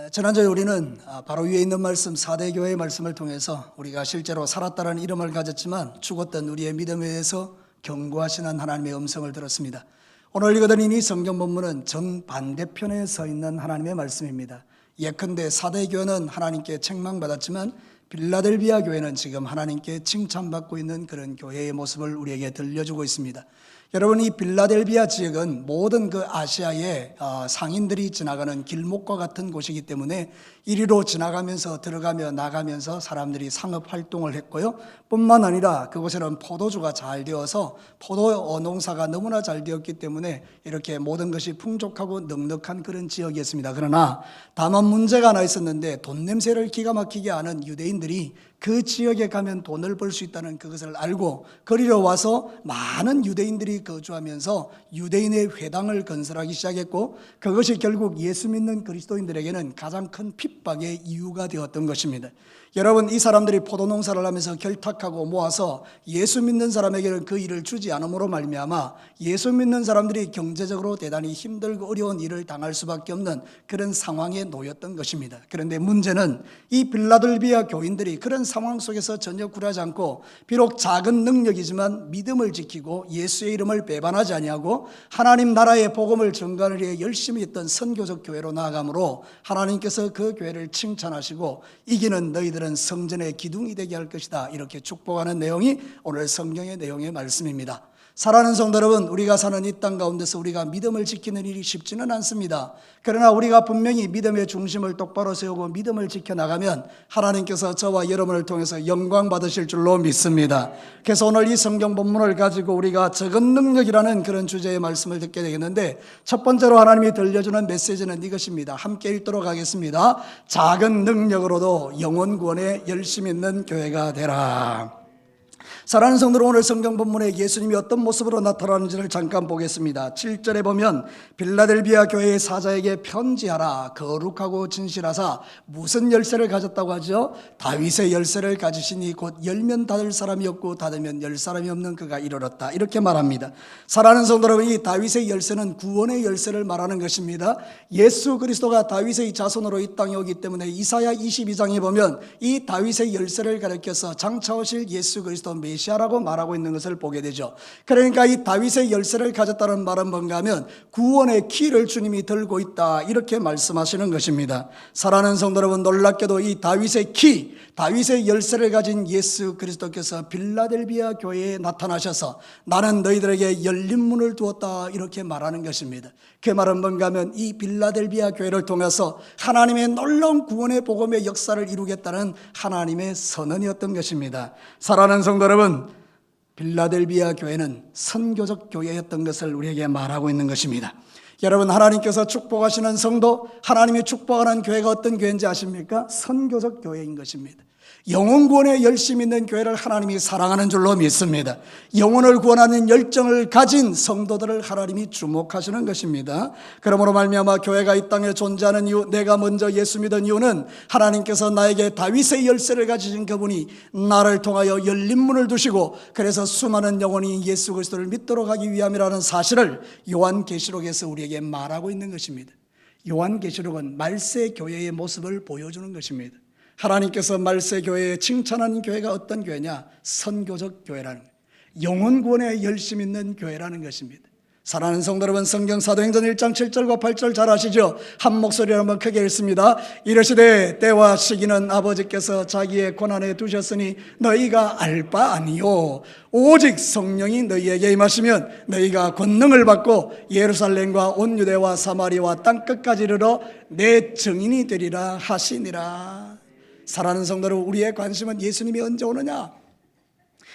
지난주에 우리는 바로 위에 있는 말씀 사대교회의 말씀을 통해서 우리가 실제로 살았다는 이름을 가졌지만 죽었던 우리의 믿음에 대해서 경고하시는 하나님의 음성을 들었습니다. 오늘 읽어드린 이 성경 본문은 정반대편에 서 있는 하나님의 말씀입니다. 예컨대 사대교회는 하나님께 책망받았지만 빌라델비아 교회는 지금 하나님께 칭찬받고 있는 그런 교회의 모습을 우리에게 들려주고 있습니다. 여러분, 이 빌라델비아 지역은 모든 그 아시아의 상인들이 지나가는 길목과 같은 곳이기 때문에 이리로 지나가면서 들어가며 나가면서 사람들이 상업 활동을 했고요. 뿐만 아니라 그곳에는 포도주가 잘 되어서 포도 농사가 너무나 잘 되었기 때문에 이렇게 모든 것이 풍족하고 넉넉한 그런 지역이었습니다. 그러나 다만 문제가 하나 있었는데 돈 냄새를 기가 막히게 아는 유대인들이 그 지역에 가면 돈을 벌 수 있다는 그것을 알고 거리로 와서 많은 유대인들이 거주하면서 유대인의 회당을 건설하기 시작했고, 그것이 결국 예수 믿는 그리스도인들에게는 가장 큰 핍박의 이유가 되었던 것입니다. 여러분, 이 사람들이 포도 농사를 하면서 결탁하고 모아서 예수 믿는 사람에게는 그 일을 주지 않음으로 말미암아 예수 믿는 사람들이 경제적으로 대단히 힘들고 어려운 일을 당할 수밖에 없는 그런 상황에 놓였던 것입니다. 그런데 문제는 이 빌라델비아 교인들이 그런 상황 속에서 전혀 굴하지 않고 비록 작은 능력이지만 믿음을 지키고 예수의 이름을 배반하지 아니하고 하나님 나라의 복음을 전가를 위해 열심히 했던 선교적 교회로 나아가므로 하나님께서 그 교회를 칭찬하시고 이기는 너희들은 성전의 기둥이 되게 할 것이다, 이렇게 축복하는 내용이 오늘 성경의 내용의 말씀입니다. 사랑하는 성도 여러분, 우리가 사는 이 땅 가운데서 우리가 믿음을 지키는 일이 쉽지는 않습니다. 그러나 우리가 분명히 믿음의 중심을 똑바로 세우고 믿음을 지켜나가면 하나님께서 저와 여러분을 통해서 영광 받으실 줄로 믿습니다. 그래서 오늘 이 성경 본문을 가지고 우리가 적은 능력이라는 그런 주제의 말씀을 듣게 되겠는데, 첫 번째로 하나님이 들려주는 메시지는 이것입니다. 함께 읽도록 하겠습니다. 작은 능력으로도 영혼 구원에 열심 있는 교회가 되라. 사랑하는 성도들, 오늘 성경 본문에 예수님이 어떤 모습으로 나타나는지를 잠깐 보겠습니다. 7절에 보면 빌라델비아 교회의 사자에게 편지하라. 거룩하고 진실하사 무슨 열쇠를 가졌다고 하죠? 다윗의 열쇠를 가지시니 곧 열면 닫을 사람이 없고 닫으면 열 사람이 없는 그가 이르렀다, 이렇게 말합니다. 사랑하는 성도 여러분, 이 다윗의 열쇠는 구원의 열쇠를 말하는 것입니다. 예수 그리스도가 다윗의 자손으로 이 땅에 오기 때문에 이사야 22장에 보면 이 다윗의 열쇠를 가리켜서 장차 오실 예수 그리스도 메시아라고 말하고 있는 것을 보게 되죠. 그러니까 이 다윗의 열쇠를 가졌다는 말은 뭔가 하면 구원의 키를 주님이 들고 있다, 이렇게 말씀하시는 것입니다. 사랑하는 성도 여러분, 놀랍게도 이 다윗의 키, 다윗의 열쇠를 가진 예수 그리스도께서 빌라델비아 교회에 나타나셔서 나는 너희들에게 열린 문을 두었다, 이렇게 말하는 것입니다. 그 말은 뭔가 하면 이 빌라델비아 교회를 통해서 하나님의 놀라운 구원의 복음의 역사를 이루겠다는 하나님의 선언이었던 것입니다. 사랑하는 성도 여러분, 빌라델비아 교회는 선교적 교회였던 것을 우리에게 말하고 있는 것입니다. 여러분, 하나님께서 축복하시는 성도, 하나님이 축복하는 교회가 어떤 교회인지 아십니까? 선교적 교회인 것입니다. 영혼 구원에 열심 있는 교회를 하나님이 사랑하는 줄로 믿습니다. 영혼을 구원하는 열정을 가진 성도들을 하나님이 주목하시는 것입니다. 그러므로 말미암아 교회가 이 땅에 존재하는 이유, 내가 먼저 예수 믿은 이유는 하나님께서 나에게 다윗의 열쇠를 가지신 그분이 나를 통하여 열린 문을 두시고 그래서 수많은 영혼이 예수 그리스도를 믿도록 하기 위함이라는 사실을 요한계시록에서 우리에게 말하고 있는 것입니다. 요한계시록은 말세 교회의 모습을 보여주는 것입니다. 하나님께서 말세 교회에 칭찬하는 교회가 어떤 교회냐? 선교적 교회라는 거예요. 영혼 구원에 열심 있는 교회라는 것입니다. 사랑하는 성도 여러분, 성경 사도행전 1장 7절과 8절 잘 아시죠? 한 목소리로 한번 크게 읽습니다. 이르시되 때와 시기는 아버지께서 자기의 권한에 두셨으니 너희가 알 바 아니요 오직 성령이 너희에게 임하시면 너희가 권능을 받고 예루살렘과 온 유대와 사마리아와 땅끝까지 이르러 내 증인이 되리라 하시니라. 사랑하는 성도 여러분, 우리의 관심은 예수님이 언제 오느냐?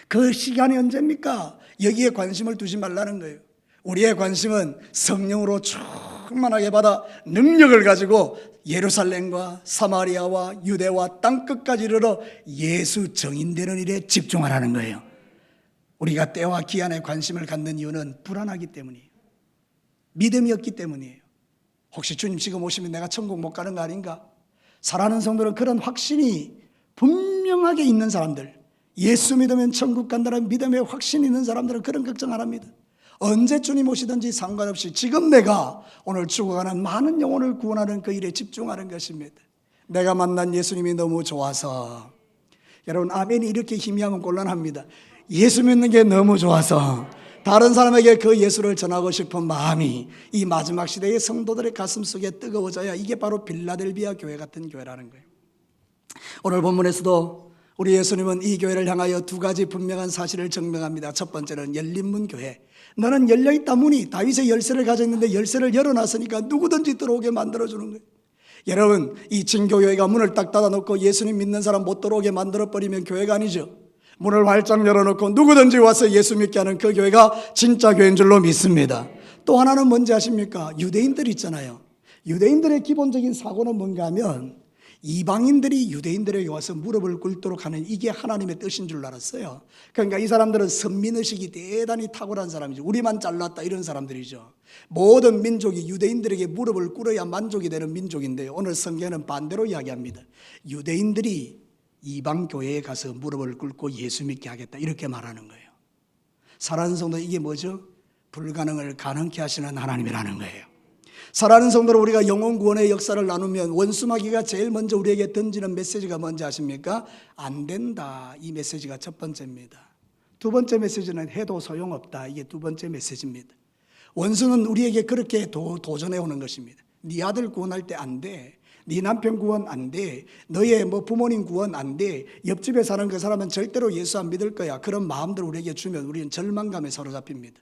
그 시간이 언제입니까? 여기에 관심을 두지 말라는 거예요. 우리의 관심은 성령으로 충만하게 받아 능력을 가지고 예루살렘과 사마리아와 유대와 땅끝까지 이르러 예수 증인되는 일에 집중하라는 거예요. 우리가 때와 기한에 관심을 갖는 이유는 불안하기 때문이에요. 믿음이 없기 때문이에요. 혹시 주님 지금 오시면 내가 천국 못 가는 거 아닌가? 사랑하는 성도는 그런 확신이 분명하게 있는 사람들, 예수 믿으면 천국 간다는 믿음의 확신이 있는 사람들은 그런 걱정 안 합니다. 언제 주님 오시든지 상관없이 지금 내가 오늘 죽어가는 많은 영혼을 구원하는 그 일에 집중하는 것입니다. 내가 만난 예수님이 너무 좋아서. 여러분, 아멘이 이렇게 희미하면 곤란합니다. 예수 믿는 게 너무 좋아서 다른 사람에게 그 예수를 전하고 싶은 마음이 이 마지막 시대의 성도들의 가슴 속에 뜨거워져야 이게 바로 빌라델비아 교회 같은 교회라는 거예요. 오늘 본문에서도 우리 예수님은 이 교회를 향하여 두 가지 분명한 사실을 증명합니다. 첫 번째는 열린 문 교회. 너는 열려있다 문이, 다윗의 열쇠를 가졌는데 열쇠를 열어놨으니까 누구든지 들어오게 만들어주는 거예요. 여러분, 이 진교교회가 문을 딱 닫아놓고 예수님 믿는 사람 못 들어오게 만들어버리면 교회가 아니죠. 문을 활짝 열어놓고 누구든지 와서 예수 믿게 하는 그 교회가 진짜 교회인 줄로 믿습니다. 또 하나는 뭔지 아십니까? 유대인들 있잖아요. 유대인들의 기본적인 사고는 뭔가 하면 이방인들이 유대인들에게 와서 무릎을 꿇도록 하는 이게 하나님의 뜻인 줄 알았어요. 그러니까 이 사람들은 선민의식이 대단히 탁월한 사람이죠. 우리만 잘났다 이런 사람들이죠. 모든 민족이 유대인들에게 무릎을 꿇어야 만족이 되는 민족인데요, 오늘 성경은 반대로 이야기합니다. 유대인들이 이방 교회에 가서 무릎을 꿇고 예수 믿게 하겠다 이렇게 말하는 거예요. 사랑하는 성도, 이게 뭐죠? 불가능을 가능케 하시는 하나님이라는 거예요. 사랑하는 성도로 우리가 영혼 구원의 역사를 나누면 원수마귀가 제일 먼저 우리에게 던지는 메시지가 뭔지 아십니까? 안 된다. 이 메시지가 첫 번째입니다. 두 번째 메시지는 해도 소용없다. 이게 두 번째 메시지입니다. 원수는 우리에게 그렇게 도전해 오는 것입니다. 네 아들 구원할 때 안 돼. 네 남편 구원 안 돼. 너의 부모님 구원 안 돼. 옆집에 사는 그 사람은 절대로 예수 안 믿을 거야. 그런 마음들을 우리에게 주면 우리는 절망감에 사로잡힙니다.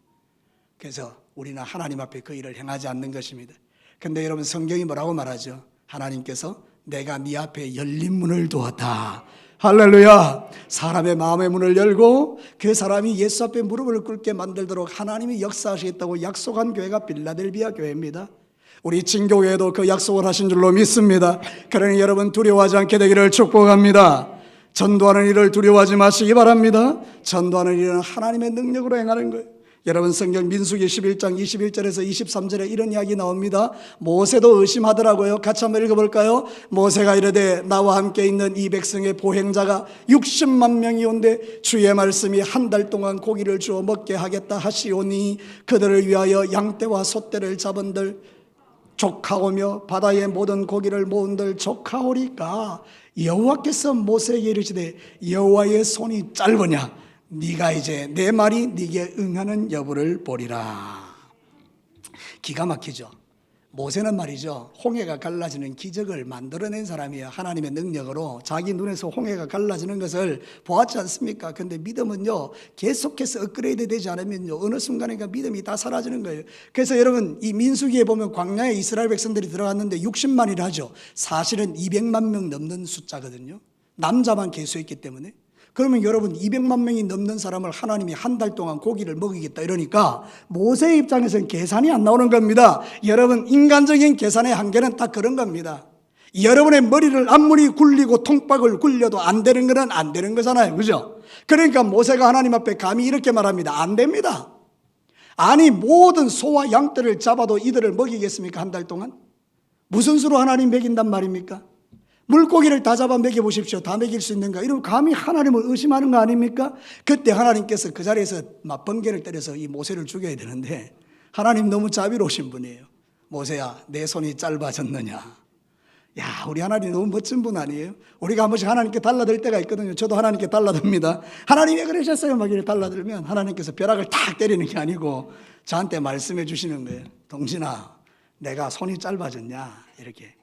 그래서 우리는 하나님 앞에 그 일을 행하지 않는 것입니다. 근데 여러분, 성경이 뭐라고 말하죠? 하나님께서 내가 네 앞에 열린 문을 두었다. 할렐루야. 사람의 마음의 문을 열고 그 사람이 예수 앞에 무릎을 꿇게 만들도록 하나님이 역사하시겠다고 약속한 교회가 빌라델비아 교회입니다. 우리 진교회도 그 약속을 하신 줄로 믿습니다. 그러니 여러분, 두려워하지 않게 되기를 축복합니다. 전도하는 일을 두려워하지 마시기 바랍니다. 전도하는 일은 하나님의 능력으로 행하는 거예요. 여러분, 성경 민수기 11장 21절에서 23절에 이런 이야기 나옵니다. 모세도 의심하더라고요. 같이 한번 읽어볼까요? 모세가 이르되 나와 함께 있는 이 백성의 보행자가 60만 명이 온데 주의 말씀이 한 달 동안 고기를 주어 먹게 하겠다 하시오니 그들을 위하여 양떼와 소떼를 잡은들 족하오며 바다의 모든 고기를 모은들 족하오리까. 여호와께서 모세에게 이르시되 여호와의 손이 짧으냐? 네가 이제 내 말이 네게 응하는 여부를 보리라. 기가 막히죠. 모세는 말이죠, 홍해가 갈라지는 기적을 만들어낸 사람이에요. 하나님의 능력으로 자기 눈에서 홍해가 갈라지는 것을 보았지 않습니까? 근데 믿음은요, 계속해서 업그레이드 되지 않으면요, 어느 순간인가 믿음이 다 사라지는 거예요. 그래서 여러분, 이 민수기에 보면 광야에 이스라엘 백성들이 들어갔는데 60만이라 하죠. 사실은 200만 명 넘는 숫자거든요. 남자만 계수했기 때문에. 그러면 여러분, 200만 명이 넘는 사람을 하나님이 한 달 동안 고기를 먹이겠다 이러니까 모세의 입장에서는 계산이 안 나오는 겁니다. 여러분, 인간적인 계산의 한계는 딱 그런 겁니다. 여러분의 머리를 아무리 굴리고 통박을 굴려도 안 되는 거는 안 되는 거잖아요. 그죠? 그러니까 모세가 하나님 앞에 감히 이렇게 말합니다. 안 됩니다. 아니, 모든 소와 양떼를 잡아도 이들을 먹이겠습니까? 한 달 동안? 무슨 수로 하나님 먹인단 말입니까? 물고기를 다 잡아 먹여보십시오. 다 먹일 수 있는가? 이러면 감히 하나님을 의심하는 거 아닙니까? 그때 하나님께서 그 자리에서 막 번개를 때려서 이 모세를 죽여야 되는데 하나님 너무 자비로우신 분이에요. 모세야, 내 손이 짧아졌느냐? 야, 우리 하나님 너무 멋진 분 아니에요? 우리가 한 번씩 하나님께 달라들 때가 있거든요. 저도 하나님께 달라듭니다. 하나님 왜 그러셨어요? 막 이렇게 달라들면 하나님께서 벼락을 탁 때리는 게 아니고 저한테 말씀해 주시는 거예요. 동진아, 내가 손이 짧아졌냐? 이렇게.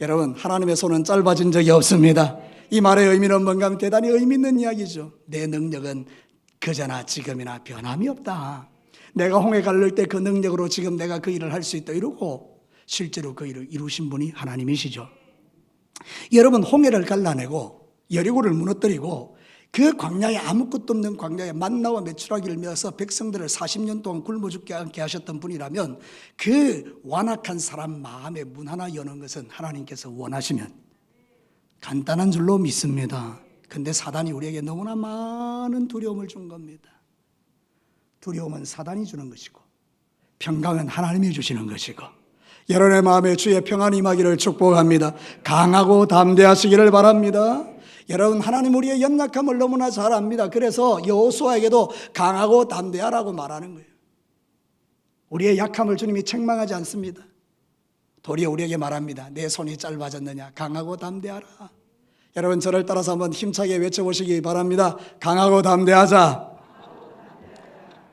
여러분, 하나님의 손은 짧아진 적이 없습니다. 이 말의 의미는 뭔가 하면 대단히 의미 있는 이야기죠. 내 능력은 그저나 지금이나 변함이 없다. 내가 홍해 갈릴 때 그 능력으로 지금 내가 그 일을 할 수 있다 이러고 실제로 그 일을 이루신 분이 하나님이시죠. 여러분, 홍해를 갈라내고 여리고를 무너뜨리고 그 광야에 아무것도 없는 광야에 만나와 메추라기를 메어서 백성들을 40년 동안 굶어 죽게 않게 하셨던 분이라면 그 완악한 사람 마음의 문 하나 여는 것은 하나님께서 원하시면 간단한 줄로 믿습니다. 근데 사단이 우리에게 너무나 많은 두려움을 준 겁니다. 두려움은 사단이 주는 것이고 평강은 하나님이 주시는 것이고 여러분의 마음에 주의 평안이 임하기를 축복합니다. 강하고 담대하시기를 바랍니다. 여러분, 하나님 우리의 연약함을 너무나 잘 압니다. 그래서 여호수아에게도 강하고 담대하라고 말하는 거예요. 우리의 약함을 주님이 책망하지 않습니다. 도리어 우리에게 말합니다. 내 손이 짧아졌느냐? 강하고 담대하라. 여러분 저를 따라서 한번 힘차게 외쳐보시기 바랍니다. 강하고 담대하자.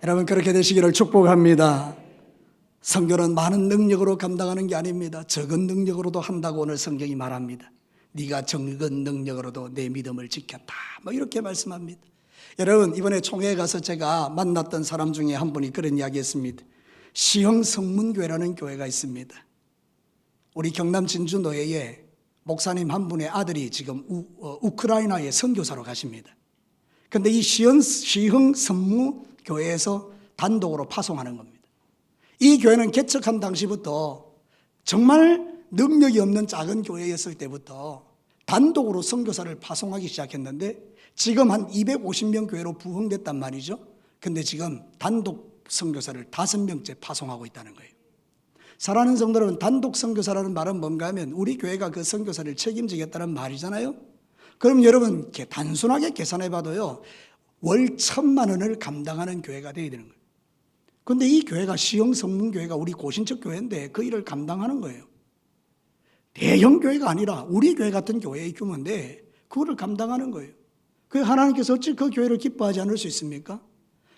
여러분 그렇게 되시기를 축복합니다. 성경은 많은 능력으로 감당하는 게 아닙니다. 적은 능력으로도 한다고 오늘 성경이 말합니다. 네가 적은 능력으로도 내 믿음을 지켰다. 뭐 이렇게 말씀합니다. 여러분 이번에 총회에 가서 제가 만났던 사람 중에 한 분이 그런 이야기했습니다. 시흥 성문교회라는 교회가 있습니다. 우리 경남 진주 노예에 목사님 한 분의 아들이 지금 우크라이나에 선교사로 가십니다. 그런데 이 시흥 성문교회에서 단독으로 파송하는 겁니다. 이 교회는 개척한 당시부터 정말 능력이 없는 작은 교회였을 때부터 단독으로 선교사를 파송하기 시작했는데 지금 한 250명 교회로 부흥됐단 말이죠. 근데 지금 단독 선교사를 5명째 파송하고 있다는 거예요. 사랑하는 성도들은 단독 선교사라는 말은 뭔가 하면 우리 교회가 그 선교사를 책임지겠다는 말이잖아요. 그럼 여러분 단순하게 계산해 봐도요, 월 1,000만 원을 감당하는 교회가 되어야 되는 거예요. 그런데 이 교회가 시흥 성문교회가 우리 고신척 교회인데 그 일을 감당하는 거예요. 대형 교회가 아니라 우리 교회 같은 교회의 규모인데 그거를 감당하는 거예요. 그 하나님께서 어찌 그 교회를 기뻐하지 않을 수 있습니까?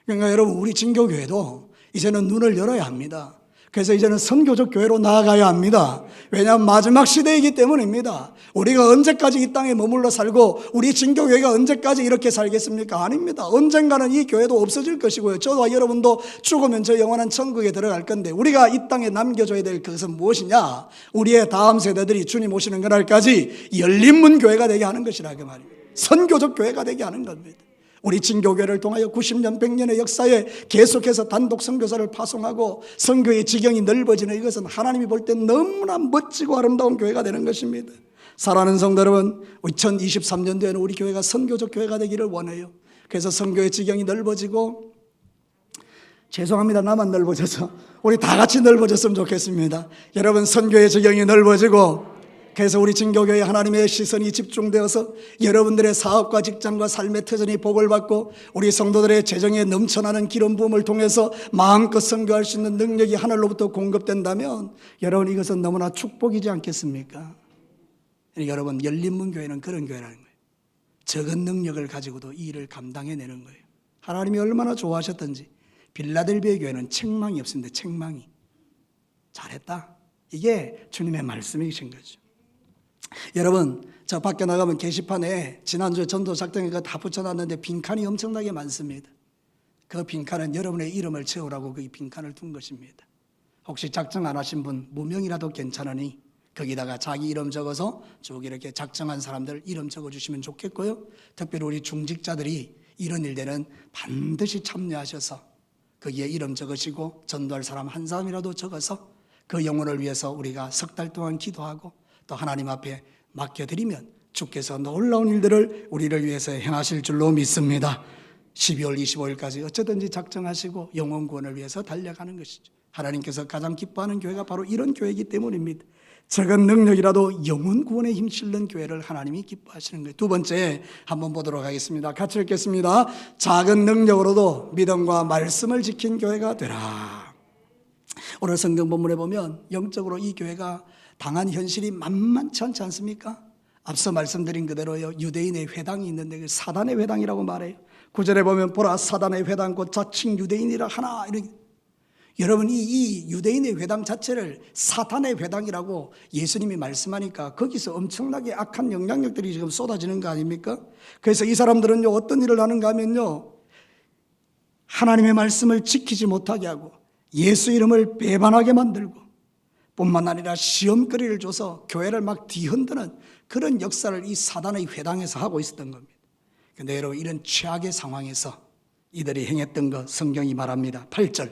그러니까 여러분 우리 진교교회도 이제는 눈을 열어야 합니다. 그래서 이제는 선교적 교회로 나아가야 합니다. 왜냐하면 마지막 시대이기 때문입니다. 우리가 언제까지 이 땅에 머물러 살고 우리 진교교회가 언제까지 이렇게 살겠습니까? 아닙니다. 언젠가는 이 교회도 없어질 것이고요. 저와 여러분도 죽으면 저 영원한 천국에 들어갈 건데 우리가 이 땅에 남겨줘야 될 것은 무엇이냐? 우리의 다음 세대들이 주님 오시는 그날까지 열린 문 교회가 되게 하는 것이라 그 말입니다. 선교적 교회가 되게 하는 겁니다. 우리 진교교회를 통하여 90년 100년의 역사에 계속해서 단독 선교사를 파송하고 선교의 지경이 넓어지는 이것은 하나님이 볼 때 너무나 멋지고 아름다운 교회가 되는 것입니다. 사랑하는 성도 여러분, 2023년도에는 우리 교회가 선교적 교회가 되기를 원해요. 그래서 선교의 지경이 넓어지고, 죄송합니다, 나만 넓어져서 우리 다 같이 넓어졌으면 좋겠습니다. 여러분 선교의 지경이 넓어지고, 그래서 우리 진교교회 하나님의 시선이 집중되어서 여러분들의 사업과 직장과 삶의 터전이 복을 받고 우리 성도들의 재정에 넘쳐나는 기름 부음을 통해서 마음껏 선교할 수 있는 능력이 하늘로부터 공급된다면 여러분 이것은 너무나 축복이지 않겠습니까? 여러분 열린문 교회는 그런 교회라는 거예요. 적은 능력을 가지고도 이 일을 감당해내는 거예요. 하나님이 얼마나 좋아하셨던지. 빌라델비아 교회는 책망이 없습니다. 책망이. 잘했다. 이게 주님의 말씀이신 거죠. 여러분 저 밖에 나가면 게시판에 지난주에 전도 작정회가 다 붙여놨는데 빈칸이 엄청나게 많습니다. 그 빈칸은 여러분의 이름을 채우라고 그 빈칸을 둔 것입니다. 혹시 작정 안 하신 분 무명이라도 괜찮으니 거기다가 자기 이름 적어서 쭉 이렇게 작정한 사람들 이름 적어주시면 좋겠고요. 특별히 우리 중직자들이 이런 일들은 반드시 참여하셔서 거기에 이름 적으시고 전도할 사람 한 사람이라도 적어서 그 영혼을 위해서 우리가 3달 동안 기도하고 또 하나님 앞에 맡겨드리면 주께서 놀라운 일들을 우리를 위해서 행하실 줄로 믿습니다. 12월 25일까지 어쩌든지 작정하시고 영혼 구원을 위해서 달려가는 것이죠. 하나님께서 가장 기뻐하는 교회가 바로 이런 교회이기 때문입니다. 적은 능력이라도 영혼 구원에 힘실는 교회를 하나님이 기뻐하시는 거예요. 두 번째 한번 보도록 하겠습니다. 같이 읽겠습니다. 작은 능력으로도 믿음과 말씀을 지킨 교회가 되라. 오늘 성경 본문에 보면 영적으로 이 교회가 당한 현실이 만만치 않지 않습니까? 앞서 말씀드린 그대로요. 유대인의 회당이 있는데 그 사단의 회당이라고 말해요. 9절에 보면 보라 사단의 회당 곧 자칭 유대인이라 하나. 여러분 이 유대인의 회당 자체를 사탄의 회당이라고 예수님이 말씀하니까 거기서 엄청나게 악한 영향력들이 지금 쏟아지는 거 아닙니까? 그래서 이 사람들은요 어떤 일을 하는가 하면요 하나님의 말씀을 지키지 못하게 하고 예수 이름을 배반하게 만들고 뿐만 아니라 시험거리를 줘서 교회를 막 뒤흔드는 그런 역사를 이 사단의 회당에서 하고 있었던 겁니다. 그런데 여러분 이런 최악의 상황에서 이들이 행했던 것 성경이 말합니다. 8절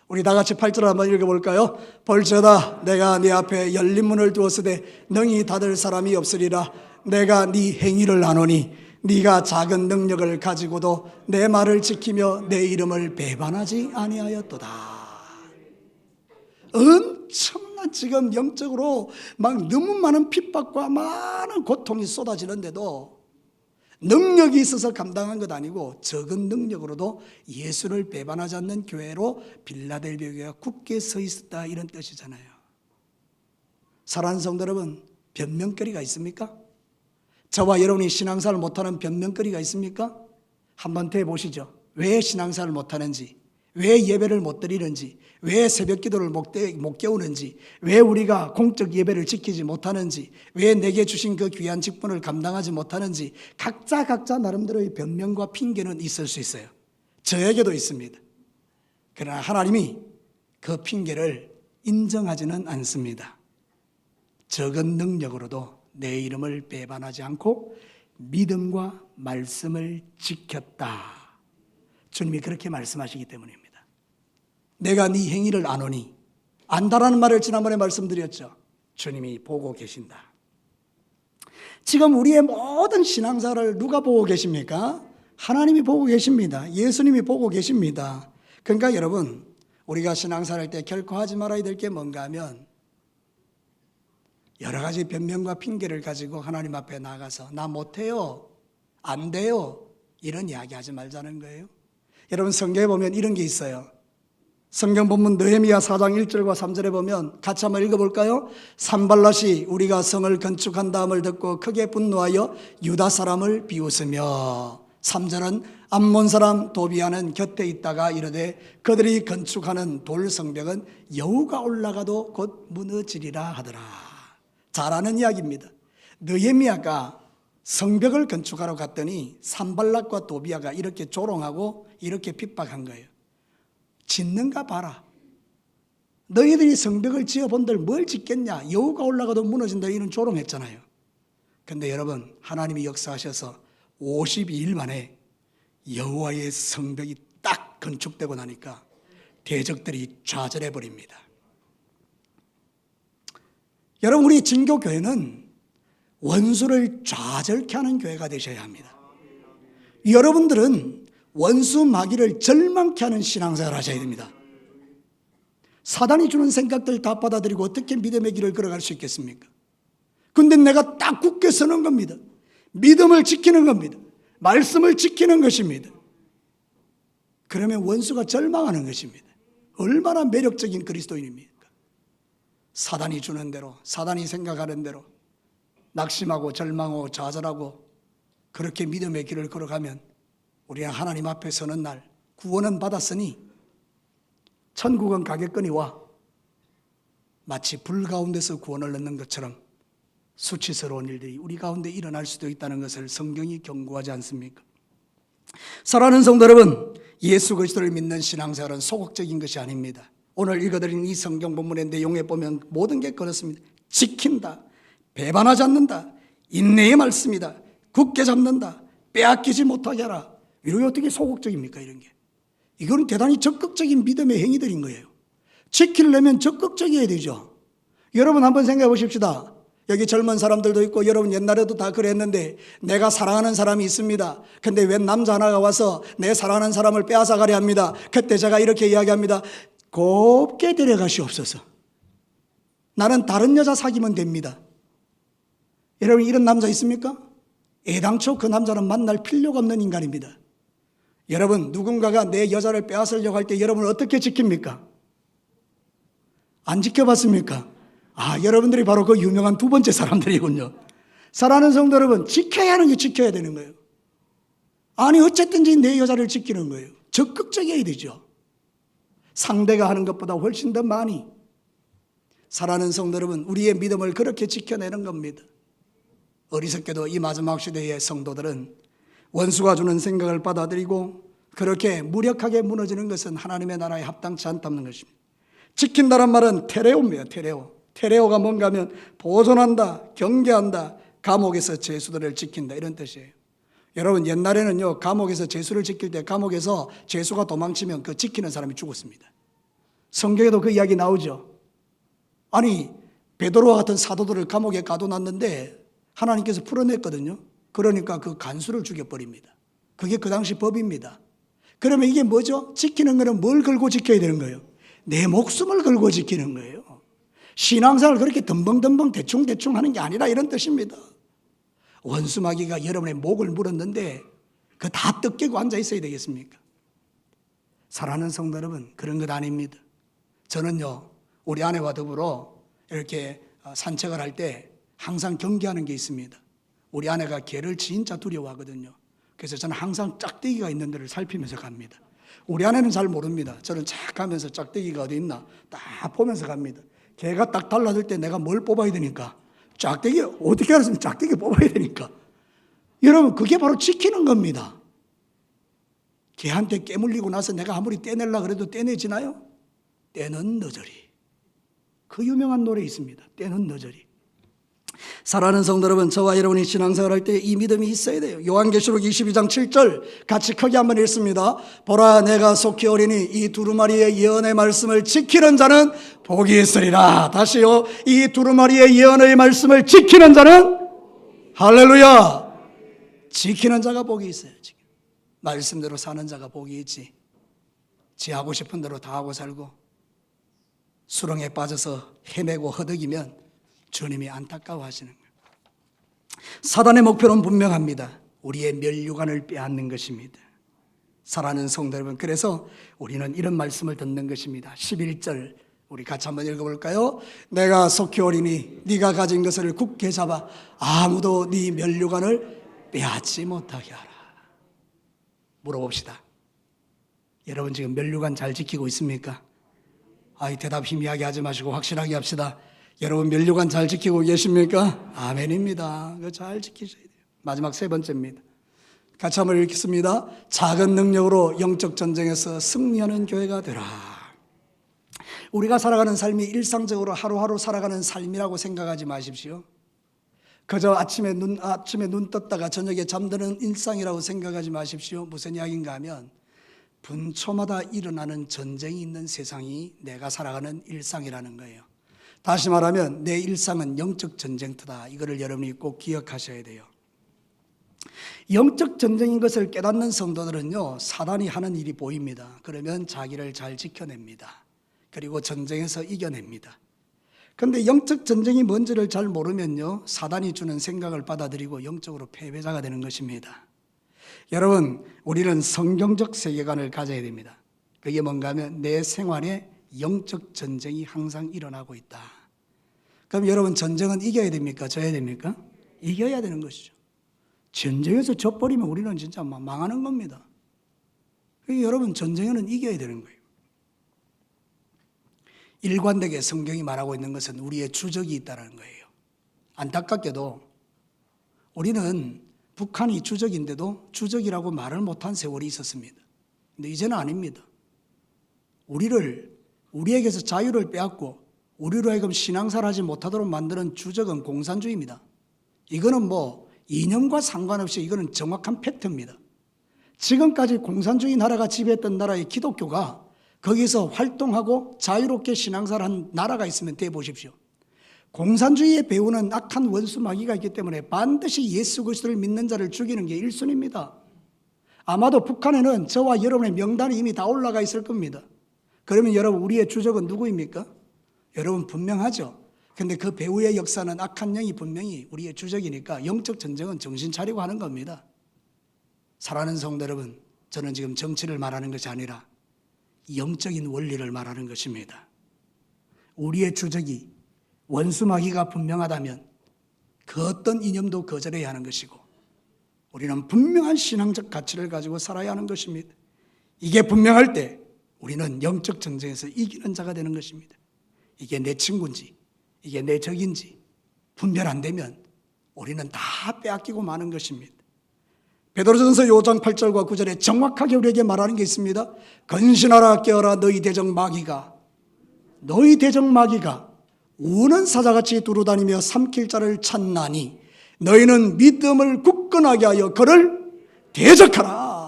우리 다 같이 8절 한번 읽어볼까요? 볼지어다 내가 네 앞에 열린 문을 두었으되 능히 닫을 사람이 없으리라. 내가 네 행위를 아노니 네가 작은 능력을 가지고도 내 말을 지키며 내 이름을 배반하지 아니하였도다. 엄청난 지금 영적으로 막 너무 많은 핍박과 많은 고통이 쏟아지는데도 능력이 있어서 감당한 것 아니고 적은 능력으로도 예수를 배반하지 않는 교회로 빌라델비아 교회가 굳게 서 있었다, 이런 뜻이잖아요. 사랑하는 성도 여러분, 변명거리가 있습니까? 저와 여러분이 신앙생활을 못하는 변명거리가 있습니까? 한번 대보시죠. 왜 신앙생활을 못하는지, 왜 예배를 못 드리는지, 왜 새벽 기도를 못 깨우는지, 왜 우리가 공적 예배를 지키지 못하는지, 왜 내게 주신 그 귀한 직분을 감당하지 못하는지, 각자 나름대로의 변명과 핑계는 있을 수 있어요. 저에게도 있습니다. 그러나 하나님이 그 핑계를 인정하지는 않습니다. 적은 능력으로도 내 이름을 배반하지 않고 믿음과 말씀을 지켰다. 주님이 그렇게 말씀하시기 때문입니다. 내가 네 행위를 아노니, 안다라는 말을 지난번에 말씀드렸죠. 주님이 보고 계신다. 지금 우리의 모든 신앙사를 누가 보고 계십니까? 하나님이 보고 계십니다. 예수님이 보고 계십니다. 그러니까 여러분, 우리가 신앙사를 할 때 결코 하지 말아야 될 게 뭔가 하면 여러 가지 변명과 핑계를 가지고 하나님 앞에 나가서 나 못해요, 안 돼요, 이런 이야기 하지 말자는 거예요. 여러분, 성경에 보면 이런 게 있어요. 성경 본문 느헤미야 4장 1절과 3절에 보면 같이 한번 읽어볼까요? 산발랏이 우리가 성을 건축한 다음을 듣고 크게 분노하여 유다 사람을 비웃으며, 3절은 암몬 사람 도비아는 곁에 있다가 이르되 그들이 건축하는 돌 성벽은 여우가 올라가도 곧 무너지리라 하더라. 잘 아는 이야기입니다. 느헤미야가 성벽을 건축하러 갔더니 산발락과 도비아가 이렇게 조롱하고 이렇게 핍박한 거예요. 짓는가 봐라. 너희들이 성벽을 지어본들 뭘 짓겠냐, 여우가 올라가도 무너진다, 이런 조롱했잖아요. 근데 여러분, 하나님이 역사하셔서 52일 만에 여호와의 성벽이 딱 건축되고 나니까 대적들이 좌절해 버립니다. 여러분, 우리 진교교회는 원수를 좌절케 하는 교회가 되셔야 합니다. 여러분들은 원수 마귀를 절망케 하는 신앙생활을 하셔야 됩니다. 사단이 주는 생각들 다 받아들이고 어떻게 믿음의 길을 걸어갈 수 있겠습니까? 근데 내가 딱 굳게 서는 겁니다. 믿음을 지키는 겁니다. 말씀을 지키는 것입니다. 그러면 원수가 절망하는 것입니다. 얼마나 매력적인 그리스도인입니까? 사단이 주는 대로, 사단이 생각하는 대로 낙심하고 절망하고 좌절하고 그렇게 믿음의 길을 걸어가면 우리가 하나님 앞에 서는 날 구원은 받았으니 천국은 가겠거니와 마치 불 가운데서 구원을 얻는 것처럼 수치스러운 일들이 우리 가운데 일어날 수도 있다는 것을 성경이 경고하지 않습니까? 사랑하는 성도 여러분, 예수 그리스도를 믿는 신앙생활은 소극적인 것이 아닙니다. 오늘 읽어드린 이 성경 본문의 내용에 보면 모든 게 그렇습니다. 지킨다, 배반하지 않는다, 인내의 말씀이다, 굳게 잡는다, 빼앗기지 못하게 하라. 이게 어떻게 소극적입니까? 이런 게. 이건 대단히 적극적인 믿음의 행위들인 거예요. 지키려면 적극적이어야 되죠. 여러분 한번 생각해 보십시다. 여기 젊은 사람들도 있고 여러분 옛날에도 다 그랬는데, 내가 사랑하는 사람이 있습니다. 근데 웬 남자 하나가 와서 내 사랑하는 사람을 빼앗아 가려 합니다. 그때 제가 이렇게 이야기합니다. 곱게 데려가시옵소서. 나는 다른 여자 사귀면 됩니다. 여러분, 이런 남자 있습니까? 애당초 그 남자는 만날 필요가 없는 인간입니다. 여러분, 누군가가 내 여자를 빼앗으려고 할 때 여러분은 어떻게 지킵니까? 안 지켜봤습니까? 여러분들이 바로 그 유명한 두 번째 사람들이군요. 사랑하는 성도 여러분, 지켜야 하는 게 지켜야 되는 거예요. 아니 어쨌든지 내 여자를 지키는 거예요. 적극적이어야 되죠. 상대가 하는 것보다 훨씬 더 많이. 사랑하는 성도 여러분, 우리의 믿음을 그렇게 지켜내는 겁니다. 어리석게도 이 마지막 시대의 성도들은 원수가 주는 생각을 받아들이고 그렇게 무력하게 무너지는 것은 하나님의 나라에 합당치 않다는 것입니다. 지킨다란 말은 테레오입니다. 테레오가 뭔가 하면 보존한다, 경계한다, 감옥에서 죄수들을 지킨다, 이런 뜻이에요. 여러분, 옛날에는요, 감옥에서 죄수를 지킬 때 감옥에서 죄수가 도망치면 그 지키는 사람이 죽었습니다. 성경에도 그 이야기 나오죠. 아니, 베드로와 같은 사도들을 감옥에 가둬놨는데 하나님께서 풀어냈거든요. 그러니까 그 간수를 죽여버립니다. 그게 그 당시 법입니다. 그러면 이게 뭐죠? 지키는 거는 뭘 걸고 지켜야 되는 거예요? 내 목숨을 걸고 지키는 거예요. 신앙생활을 그렇게 덤벙덤벙 대충대충 하는 게 아니라 이런 뜻입니다. 원수 마귀가 여러분의 목을 물었는데 그 다 떡깨고 앉아 있어야 되겠습니까? 사랑하는 성도 여러분, 그런 것 아닙니다. 저는요, 우리 아내와 더불어 이렇게 산책을 할 때 항상 경계하는 게 있습니다. 우리 아내가 개를 진짜 두려워하거든요. 그래서 저는 항상 짝대기가 있는 데를 살피면서 갑니다. 우리 아내는 잘 모릅니다. 저는 착 가면서 짝대기가 어디 있나 딱 보면서 갑니다. 개가 딱 달라들 때 내가 뭘 뽑아야 되니까, 짝대기 어떻게 알았으면 짝대기 뽑아야 되니까. 여러분, 그게 바로 지키는 겁니다. 개한테 깨물리고 나서 내가 아무리 떼내려고 그래도 떼내지나요? 때는 너저리. 그 유명한 노래 있습니다. 때는 너저리. 사랑하는 성도 여러분, 저와 여러분이 신앙생활 할 때 이 믿음이 있어야 돼요. 요한계시록 22장 7절 같이 크게 한번 읽습니다. 보라, 내가 속히 오리니 이 두루마리의 예언의 말씀을 지키는 자는 복이 있으리라. 다시요, 이 두루마리의 예언의 말씀을 지키는 자는, 할렐루야, 지키는 자가 복이 있어요. 말씀대로 사는 자가 복이 있지, 지 하고 싶은 대로 다 하고 살고 수렁에 빠져서 헤매고 허덕이면 주님이 안타까워하시는 거예요. 사단의 목표는 분명합니다. 우리의 멸류관을 빼앗는 것입니다. 사랑하는 성도 여러분, 그래서 우리는 이런 말씀을 듣는 것입니다. 11절 우리 같이 한번 읽어볼까요? 내가 속히 오리니 네가 가진 것을 굳게 잡아 아무도 네 멸류관을 빼앗지 못하게 하라. 물어봅시다. 여러분 지금 멸류관 잘 지키고 있습니까? 대답 희미하게 하지 마시고 확실하게 합시다. 여러분 멸류관 잘 지키고 계십니까? 아멘입니다. 그거 잘 지키셔야 돼요. 마지막 세 번째입니다. 같이 한번 읽겠습니다. 작은 능력으로 영적 전쟁에서 승리하는 교회가 되라. 우리가 살아가는 삶이 일상적으로 하루하루 살아가는 삶이라고 생각하지 마십시오. 그저 아침에 눈 떴다가 저녁에 잠드는 일상이라고 생각하지 마십시오. 무슨 이야기인가 하면 분초마다 일어나는 전쟁이 있는 세상이 내가 살아가는 일상이라는 거예요. 다시 말하면 내 일상은 영적 전쟁터다. 이거를 여러분이 꼭 기억하셔야 돼요. 영적 전쟁인 것을 깨닫는 성도들은요, 사단이 하는 일이 보입니다. 그러면 자기를 잘 지켜냅니다. 그리고 전쟁에서 이겨냅니다. 그런데 영적 전쟁이 뭔지를 잘 모르면요, 사단이 주는 생각을 받아들이고 영적으로 패배자가 되는 것입니다. 여러분, 우리는 성경적 세계관을 가져야 됩니다. 그게 뭔가 하면 내 생활에 영적 전쟁이 항상 일어나고 있다. 그럼 여러분, 전쟁은 이겨야 됩니까? 져야 됩니까? 이겨야 되는 것이죠. 전쟁에서 져버리면 우리는 진짜 망하는 겁니다. 여러분, 전쟁에는 이겨야 되는 거예요. 일관되게 성경이 말하고 있는 것은 우리의 주적이 있다는 거예요. 안타깝게도 우리는 북한이 주적인데도 주적이라고 말을 못한 세월이 있었습니다. 근데 이제는 아닙니다. 우리에게서 자유를 빼앗고 우리로 하여금 신앙생활 하지 못하도록 만드는 주적은 공산주의입니다. 이거는 이념과 상관없이 이거는 정확한 팩트입니다. 지금까지 공산주의 나라가 지배했던 나라의 기독교가 거기서 활동하고 자유롭게 신앙생활한 나라가 있으면 대보십시오. 공산주의에 배우는 악한 원수 마귀가 있기 때문에 반드시 예수 그리스도를 믿는 자를 죽이는 게 1순위입니다. 아마도 북한에는 저와 여러분의 명단이 이미 다 올라가 있을 겁니다. 그러면 여러분, 우리의 주적은 누구입니까? 여러분 분명하죠. 근데 그 배후의 역사는 악한 영이 분명히 우리의 주적이니까 영적 전쟁은 정신 차리고 하는 겁니다. 사랑하는 성도 여러분, 저는 지금 정치를 말하는 것이 아니라 영적인 원리를 말하는 것입니다. 우리의 주적이 원수 마귀가 분명하다면 그 어떤 이념도 거절해야 하는 것이고, 우리는 분명한 신앙적 가치를 가지고 살아야 하는 것입니다. 이게 분명할 때 우리는 영적 전쟁에서 이기는 자가 되는 것입니다. 이게 내 친구인지 이게 내 적인지 분별 안 되면 우리는 다 빼앗기고 마는 것입니다. 베드로전서 5장 8절과 9절에 정확하게 우리에게 말하는 게 있습니다. 근신하라 깨어라 너희 대적 마귀가 우는 사자같이 두루다니며 삼킬 자를 찾나니 너희는 믿음을 굳건하게 하여 그를 대적하라.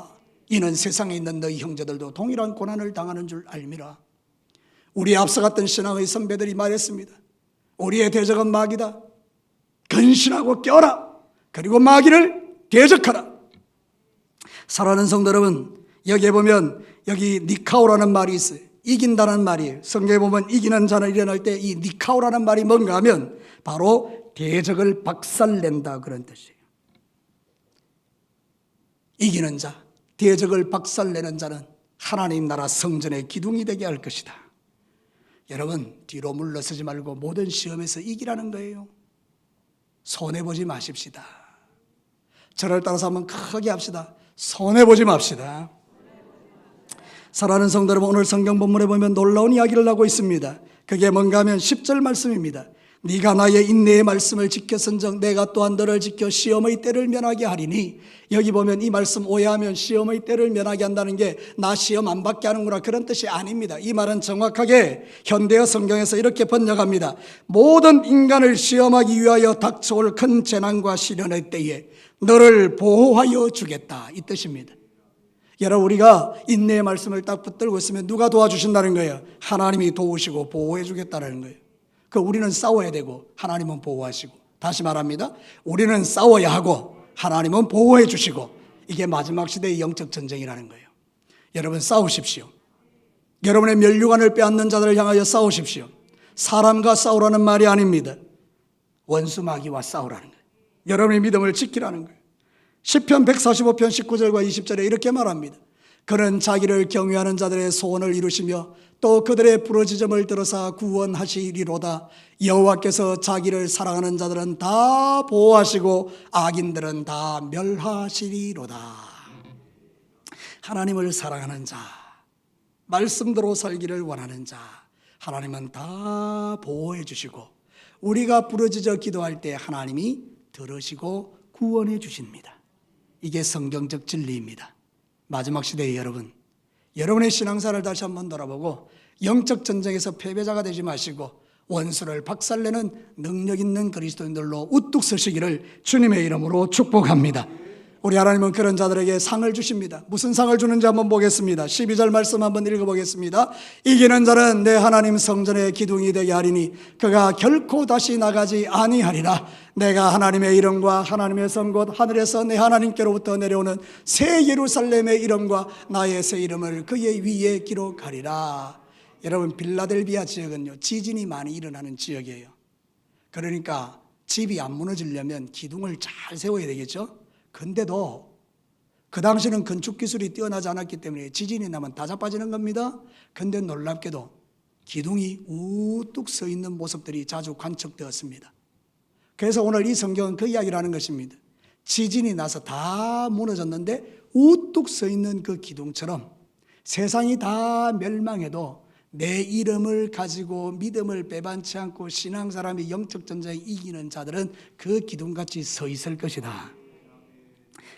이는 세상에 있는 너희 형제들도 동일한 고난을 당하는 줄 알미라. 우리의 앞서갔던 신앙의 선배들이 말했습니다. 우리의 대적은 마귀다. 근신하고 깨어라. 그리고 마귀를 대적하라. 사랑하는 성도 여러분, 여기에 보면 여기 니카오라는 말이 있어요. 이긴다는 말이에요. 성경에 보면 이기는 자는 일어날 때 이 니카오라는 말이 뭔가 하면 바로 대적을 박살낸다 그런 뜻이에요. 이기는 자, 대적을 박살내는 자는 하나님 나라 성전의 기둥이 되게 할 것이다. 여러분, 뒤로 물러서지 말고 모든 시험에서 이기라는 거예요. 손해보지 마십시다. 저를 따라서 한번 크게 합시다. 손해보지 맙시다. 사랑하는 성도 여러분, 오늘 성경 본문에 보면 놀라운 이야기를 하고 있습니다. 그게 뭔가 하면 10절 말씀입니다. 네가 나의 인내의 말씀을 지켰은즉 내가 또한 너를 지켜 시험의 때를 면하게 하리니. 여기 보면 이 말씀 오해하면 시험의 때를 면하게 한다는 게 나 시험 안 받게 하는구나, 그런 뜻이 아닙니다. 이 말은 정확하게 현대어 성경에서 이렇게 번역합니다. 모든 인간을 시험하기 위하여 닥쳐올 큰 재난과 시련의 때에 너를 보호하여 주겠다, 이 뜻입니다. 여러분, 우리가 인내의 말씀을 딱 붙들고 있으면 누가 도와주신다는 거예요? 하나님이 도우시고 보호해 주겠다는 거예요. 우리는 싸워야 되고 하나님은 보호하시고, 다시 말합니다, 우리는 싸워야 하고 하나님은 보호해 주시고, 이게 마지막 시대의 영적 전쟁이라는 거예요. 여러분, 싸우십시오. 여러분의 면류관을 빼앗는 자들을 향하여 싸우십시오. 사람과 싸우라는 말이 아닙니다. 원수 마귀와 싸우라는 거예요. 여러분의 믿음을 지키라는 거예요. 시편 145편 19절과 20절에 이렇게 말합니다. 그는 자기를 경외하는 자들의 소원을 이루시며 또 그들의 부르짖음을 들어서 구원하시리로다. 여호와께서 자기를 사랑하는 자들은 다 보호하시고 악인들은 다 멸하시리로다. 하나님을 사랑하는 자, 말씀대로 살기를 원하는 자, 하나님은 다 보호해 주시고 우리가 부르짖어 기도할 때 하나님이 들으시고 구원해 주십니다. 이게 성경적 진리입니다. 마지막 시대의 여러분, 여러분의 신앙사를 다시 한번 돌아보고 영적 전쟁에서 패배자가 되지 마시고 원수를 박살내는 능력 있는 그리스도인들로 우뚝 서시기를 주님의 이름으로 축복합니다. 우리 하나님은 그런 자들에게 상을 주십니다. 무슨 상을 주는지 한번 보겠습니다. 12절 말씀 한번 읽어보겠습니다. 이기는 자는 내 하나님 성전의 기둥이 되게 하리니 그가 결코 다시 나가지 아니하리라. 내가 하나님의 이름과 하나님의 성 곧 하늘에서 내 하나님께로부터 내려오는 새 예루살렘의 이름과 나의 새 이름을 그의 위에 기록하리라. 여러분, 빌라델비아 지역은요, 지진이 많이 일어나는 지역이에요. 그러니까 집이 안 무너지려면 기둥을 잘 세워야 되겠죠. 근데도 그 당시는 건축 기술이 뛰어나지 않았기 때문에 지진이 나면 다 자빠지는 겁니다. 근데 놀랍게도 기둥이 우뚝 서 있는 모습들이 자주 관측되었습니다. 그래서 오늘 이 성경은 그 이야기를 하는 것입니다. 지진이 나서 다 무너졌는데 우뚝 서 있는 그 기둥처럼 세상이 다 멸망해도 내 이름을 가지고 믿음을 빼반치 않고 신앙사람이 영적 전쟁에 이기는 자들은 그 기둥같이 서 있을 것이다.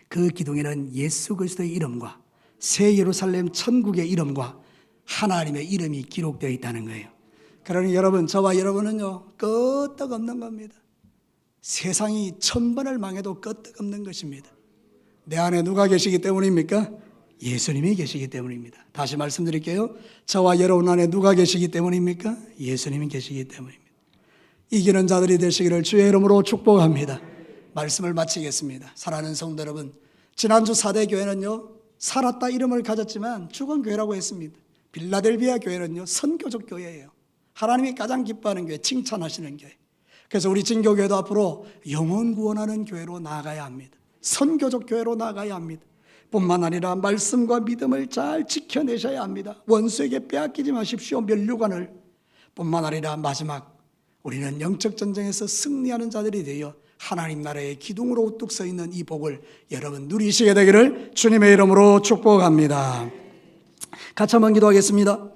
그 기둥에는 예수 그리스도의 이름과 새 예루살렘 천국의 이름과 하나님의 이름이 기록되어 있다는 거예요. 그러니 여러분, 저와 여러분은요, 끄떡없는 겁니다. 세상이 1000번을 망해도 끄떡없는 것입니다. 내 안에 누가 계시기 때문입니까? 예수님이 계시기 때문입니다. 다시 말씀드릴게요. 저와 여러분 안에 누가 계시기 때문입니까? 예수님이 계시기 때문입니다. 이기는 자들이 되시기를 주의 이름으로 축복합니다. 말씀을 마치겠습니다. 사랑하는 성도 여러분, 지난주 4대 교회는요, 살았다 이름을 가졌지만 죽은 교회라고 했습니다. 빌라델비아 교회는요, 선교적 교회예요. 하나님이 가장 기뻐하는 교회, 칭찬하시는 교회. 그래서 우리 진교교회도 앞으로 영혼 구원하는 교회로 나아가야 합니다. 선교적 교회로 나아가야 합니다. 뿐만 아니라 말씀과 믿음을 잘 지켜내셔야 합니다. 원수에게 빼앗기지 마십시오, 면류관을. 뿐만 아니라 마지막, 우리는 영적 전쟁에서 승리하는 자들이 되어 하나님 나라의 기둥으로 우뚝 서 있는 이 복을 여러분 누리시게 되기를 주님의 이름으로 축복합니다. 같이 한번 기도하겠습니다.